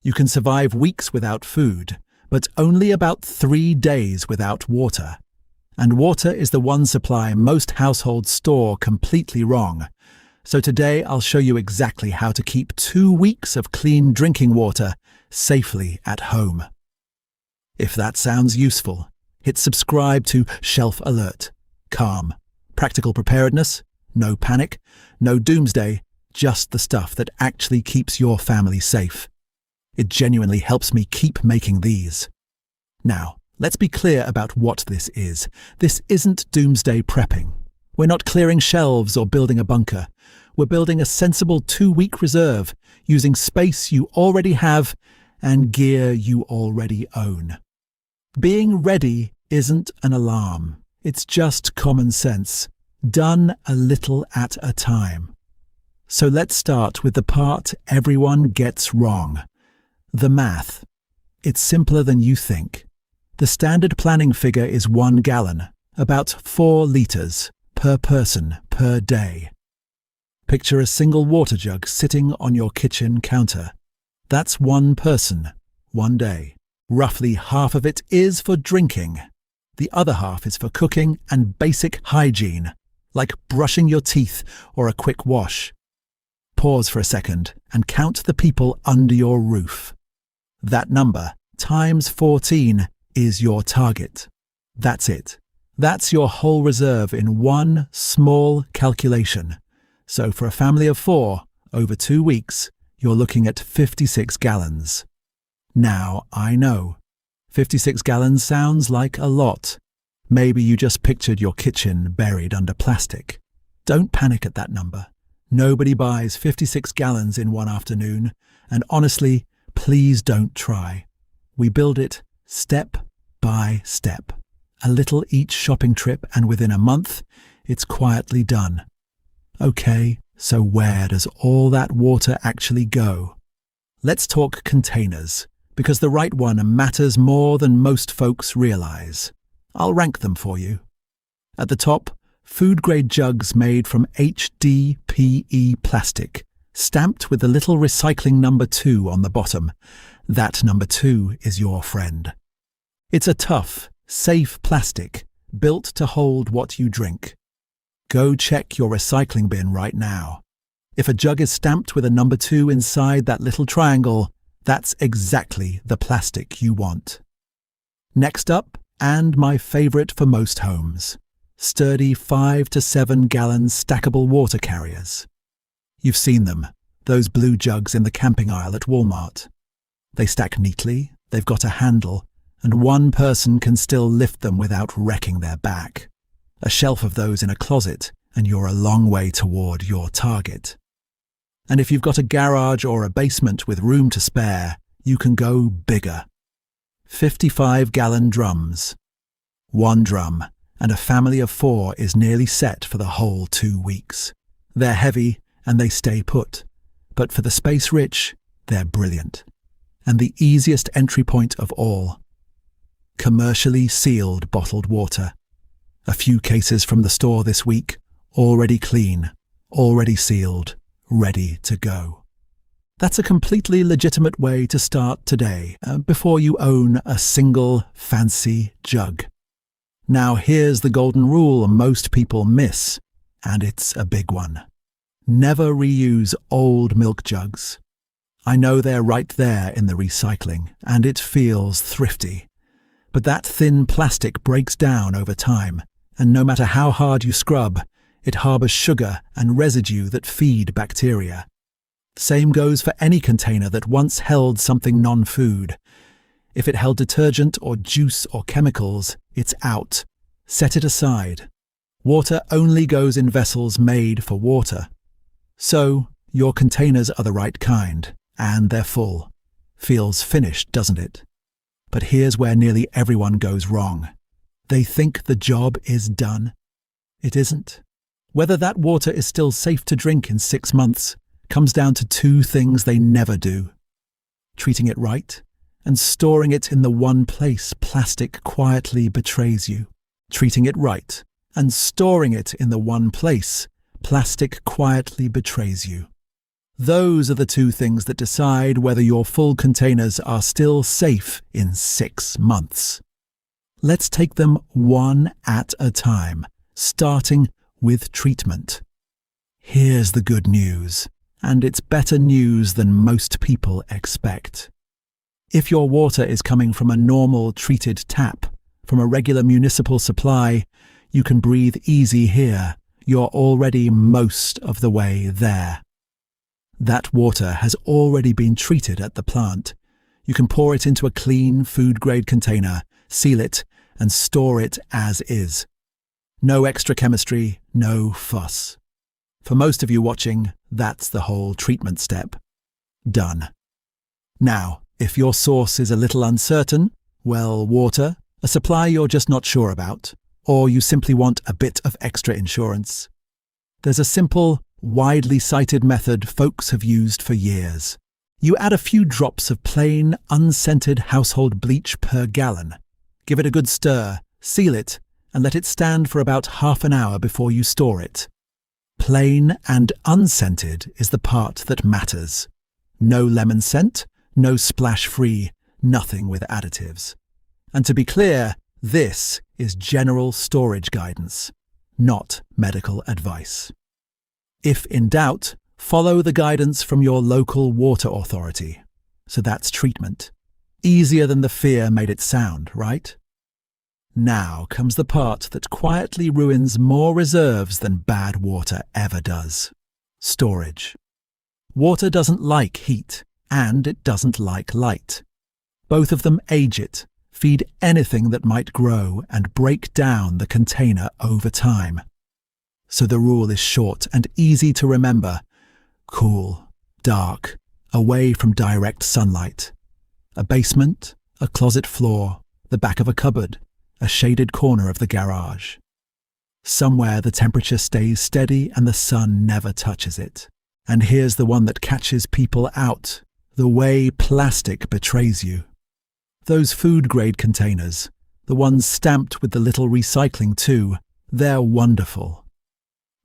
You can survive weeks without food, but only about 3 days without water. And water is the one supply most households store completely wrong. So today I'll show you exactly how to keep 2 weeks of clean drinking water safely at home. If that sounds useful, hit subscribe to Shelf Alert. Calm. Practical preparedness. No panic. No doomsday. Just the stuff that actually keeps your family safe. It genuinely helps me keep making these. Now, let's be clear about what this is. This isn't doomsday prepping. We're not clearing shelves or building a bunker. We're building a sensible 2-week reserve using space you already have and gear you already own. Being ready isn't an alarm. It's just common sense, done a little at a time. So let's start with the part everyone gets wrong. The math. It's simpler than you think. The standard planning figure is 1 gallon, about 4 litres per person per day. Picture a single water jug sitting on your kitchen counter. That's 1 person, 1 day. Roughly half of it is for drinking. The other half is for cooking and basic hygiene, like brushing your teeth or a quick wash. Pause for a second and count the people under your roof. That number, times 14, is your target. That's it. That's your whole reserve in one small calculation. So for a family of 4, over 2 weeks, you're looking at 56 gallons. Now, I know, 56 gallons sounds like a lot. Maybe you just pictured your kitchen buried under plastic. Don't panic at that number. Nobody buys 56 gallons in one afternoon, and honestly, please don't try. We build it step by step. A little each shopping trip, and within a month, it's quietly done. Okay, so where does all that water actually go? Let's talk containers, because the right one matters more than most folks realize. I'll rank them for you. At the top, food-grade jugs made from HDPE plastic, stamped with the little recycling number 2 on the bottom. That number 2 is your friend. It's a tough, safe plastic, built to hold what you drink. Go check your recycling bin right now. If a jug is stamped with a number 2 inside that little triangle, that's exactly the plastic you want. Next up, and my favourite for most homes, sturdy 5 to 7 gallon stackable water carriers. You've seen them, those blue jugs in the camping aisle at Walmart. They stack neatly, they've got a handle, and one person can still lift them without wrecking their back. A shelf of those in a closet, and you're a long way toward your target. And if you've got a garage or a basement with room to spare, you can go bigger. 55-gallon drums. 1 drum, and a family of 4 is nearly set for the whole 2 weeks. They're heavy, and they stay put. But for the space-rich, they're brilliant. And the easiest entry point of all. Commercially sealed bottled water. A few cases from the store this week, already clean, already sealed, ready to go. That's a completely legitimate way to start today, before you own a single fancy jug. Now here's the golden rule most people miss, and it's a big one. Never reuse old milk jugs. I know they're right there in the recycling, and it feels thrifty. But that thin plastic breaks down over time, and no matter how hard you scrub, it harbours sugar and residue that feed bacteria. Same goes for any container that once held something non-food. If it held detergent or juice or chemicals, it's out. Set it aside. Water only goes in vessels made for water. So, your containers are the right kind, and they're full. Feels finished, doesn't it? But here's where nearly everyone goes wrong. They think the job is done. It isn't. Whether that water is still safe to drink in 6 months comes down to 2 things they never do. Treating it right, and storing it in the one place plastic quietly betrays you. Treating it right, and storing it in the one place plastic quietly betrays you. Those are the two things that decide whether your full containers are still safe in 6 months. Let's take them one at a time, starting with treatment. Here's the good news, and it's better news than most people expect. If your water is coming from a normal treated tap, from a regular municipal supply, you can breathe easy here. You're already most of the way there. That water has already been treated at the plant. You can pour it into a clean food-grade container, seal it, and store it as is. No extra chemistry, no fuss. For most of you watching, that's the whole treatment step. Done. Now, if your source is a little uncertain, well, water, a supply you're just not sure about, or you simply want a bit of extra insurance, there's a simple, widely cited method folks have used for years. You add a few drops of plain, unscented household bleach per gallon. Give it a good stir, seal it, and let it stand for about half an hour before you store it. Plain and unscented is the part that matters. No lemon scent, no splash-free, nothing with additives. And to be clear, this is general storage guidance, not medical advice. If in doubt, follow the guidance from your local water authority. So that's treatment. Easier than the fear made it sound, right? Now comes the part that quietly ruins more reserves than bad water ever does. Storage. Water doesn't like heat, and it doesn't like light. Both of them age it, feed anything that might grow, and break down the container over time. So the rule is short and easy to remember. Cool, dark, away from direct sunlight. A basement, a closet floor, the back of a cupboard, a shaded corner of the garage. Somewhere the temperature stays steady and the sun never touches it. And here's the one that catches people out, the way plastic betrays you. Those food-grade containers, the ones stamped with the little recycling too, they're wonderful.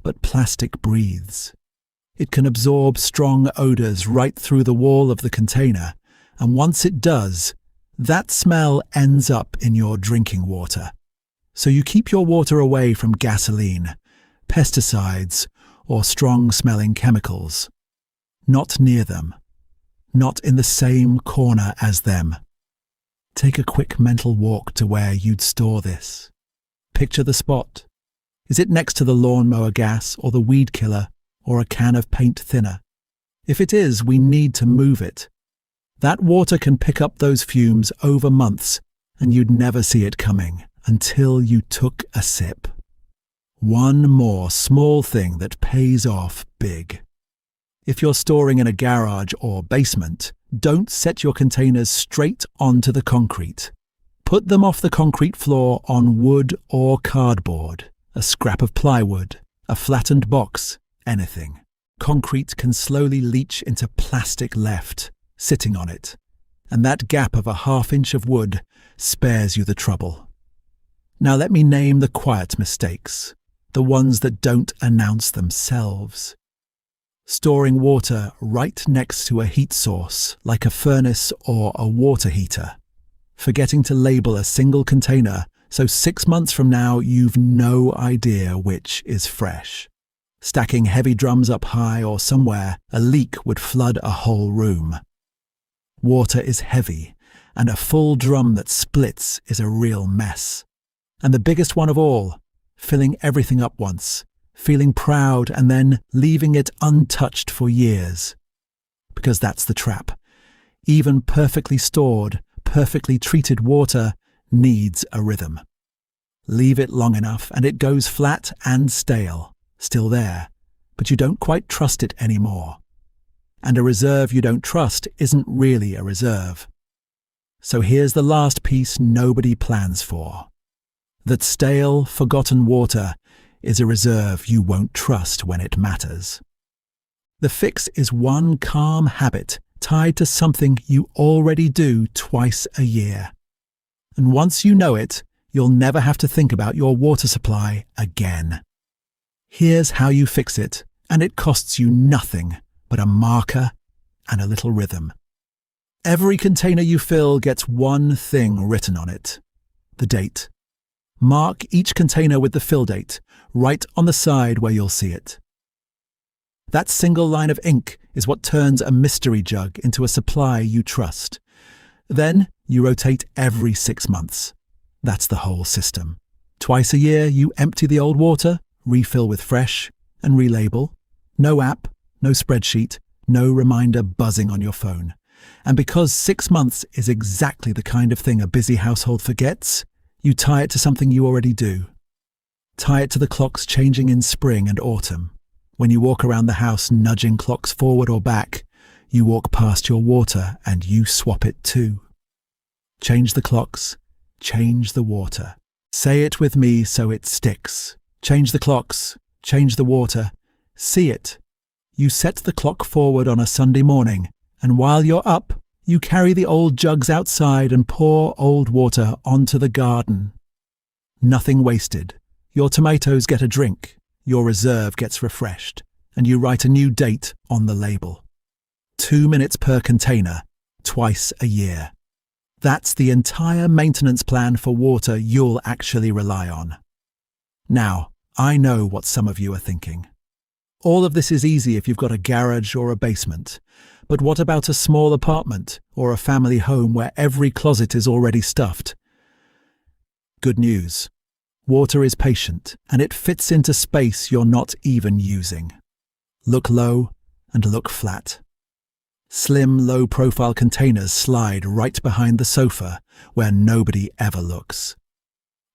But plastic breathes. It can absorb strong odors right through the wall of the container, and once it does, that smell ends up in your drinking water. So you keep your water away from gasoline, pesticides, or strong-smelling chemicals. Not near them. Not in the same corner as them. Take a quick mental walk to where you'd store this. Picture the spot. Is it next to the lawnmower gas or the weed killer or a can of paint thinner? If it is, we need to move it. That water can pick up those fumes over months, and you'd never see it coming until you took a sip. One more small thing that pays off big. If you're storing in a garage or basement, don't set your containers straight onto the concrete. Put them off the concrete floor on wood or cardboard, a scrap of plywood, a flattened box, anything. Concrete can slowly leach into plastic left, sitting on it, and that gap of a half-inch of wood spares you the trouble. Now let me name the quiet mistakes, the ones that don't announce themselves. Storing water right next to a heat source, like a furnace or a water heater. Forgetting to label a single container, so 6 months from now you've no idea which is fresh. Stacking heavy drums up high or somewhere, a leak would flood a whole room. Water is heavy, and a full drum that splits is a real mess. And the biggest one of all, filling everything up once, feeling proud and then leaving it untouched for years. Because that's the trap. Even perfectly stored, perfectly treated water needs a rhythm. Leave it long enough and it goes flat and stale, still there, but you don't quite trust it anymore. And a reserve you don't trust isn't really a reserve. So here's the last piece nobody plans for. That stale, forgotten water is a reserve you won't trust when it matters. The fix is one calm habit tied to something you already do twice a year. And once you know it, you'll never have to think about your water supply again. Here's how you fix it, and it costs you nothing but a marker and a little rhythm. Every container you fill gets one thing written on it: the date. Mark each container with the fill date, right on the side where you'll see it. That single line of ink is what turns a mystery jug into a supply you trust. Then you rotate every 6 months. That's the whole system. Twice a year, you empty the old water, refill with fresh, and relabel. No app, no spreadsheet, no reminder buzzing on your phone. And because 6 months is exactly the kind of thing a busy household forgets, you tie it to something you already do. Tie it to the clocks changing in spring and autumn. When you walk around the house nudging clocks forward or back, you walk past your water and you swap it too. Change the clocks, change the water. Say it with me so it sticks. Change the clocks, change the water. See it. You set the clock forward on a Sunday morning, and while you're up, you carry the old jugs outside and pour old water onto the garden. Nothing wasted. Your tomatoes get a drink, your reserve gets refreshed, and you write a new date on the label. 2 minutes per container, twice a year. That's the entire maintenance plan for water you'll actually rely on. Now, I know what some of you are thinking. All of this is easy if you've got a garage or a basement. But what about a small apartment or a family home where every closet is already stuffed? Good news. Water is patient, and it fits into space you're not even using. Look low and look flat. Slim, low-profile containers slide right behind the sofa where nobody ever looks.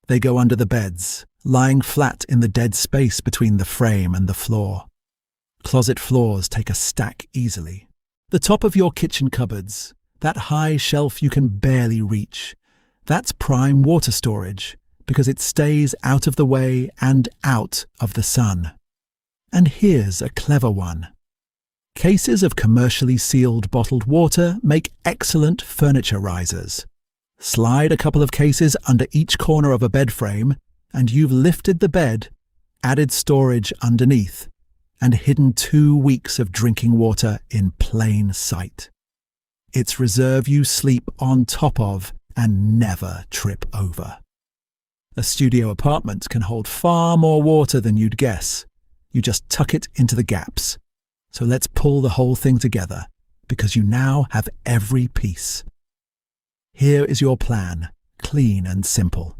They go under the beds, lying flat in the dead space between the frame and the floor. Closet floors take a stack easily. The top of your kitchen cupboards, that high shelf you can barely reach, that's prime water storage because it stays out of the way and out of the sun. And here's a clever one. Cases of commercially sealed bottled water make excellent furniture risers. Slide a couple of cases under each corner of a bed frame, and you've lifted the bed, added storage underneath, and hidden 2 weeks of drinking water in plain sight. It's reserve you sleep on top of and never trip over. A studio apartment can hold far more water than you'd guess. You just tuck it into the gaps. So let's pull the whole thing together, because you now have every piece. Here is your plan, clean and simple.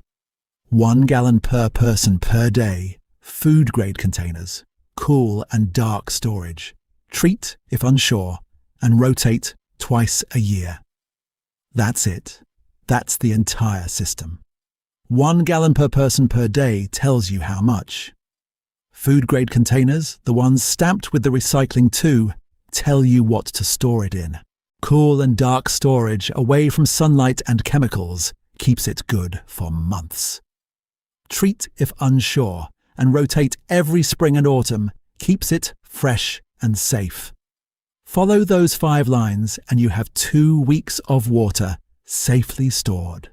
1 gallon per person per day, food-grade containers, cool and dark storage. Treat if unsure, and rotate twice a year. That's it. That's the entire system. 1 gallon per person per day tells you how much. Food-grade containers, the ones stamped with the recycling to, tell you what to store it in. Cool and dark storage, away from sunlight and chemicals, keeps it good for months. Treat if unsure, and rotate every spring and autumn, keeps it fresh and safe. Follow those 5 lines and you have 2 weeks of water safely stored.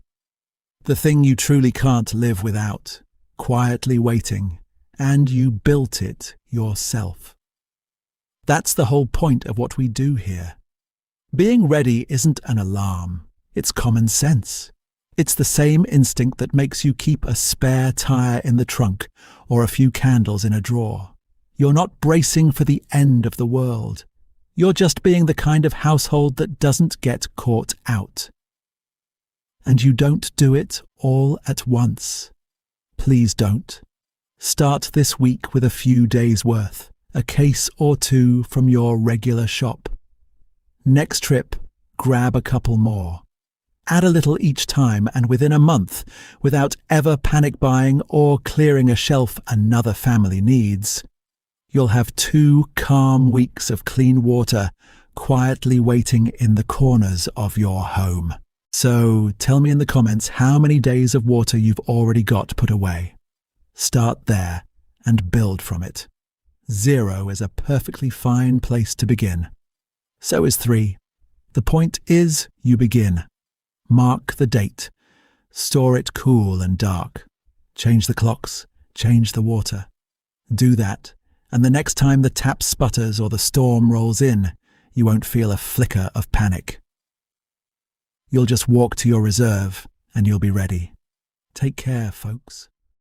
The thing you truly can't live without, quietly waiting, and you built it yourself. That's the whole point of what we do here. Being ready isn't an alarm, it's common sense. It's the same instinct that makes you keep a spare tire in the trunk or a few candles in a drawer. You're not bracing for the end of the world. You're just being the kind of household that doesn't get caught out. And you don't do it all at once. Please don't. Start this week with a few days' worth, a case or 2 from your regular shop. Next trip, grab a couple more. Add a little each time, and within a month, without ever panic buying or clearing a shelf another family needs, you'll have 2 calm weeks of clean water quietly waiting in the corners of your home. So tell me in the comments how many days of water you've already got put away. Start there and build from it. 0 is a perfectly fine place to begin. So is 3. The point is you begin. Mark the date. Store it cool and dark. Change the clocks. Change the water. Do that, And the next time the tap sputters or the storm rolls in, you won't feel a flicker of panic. You'll just walk to your reserve and you'll be ready. Take care, folks.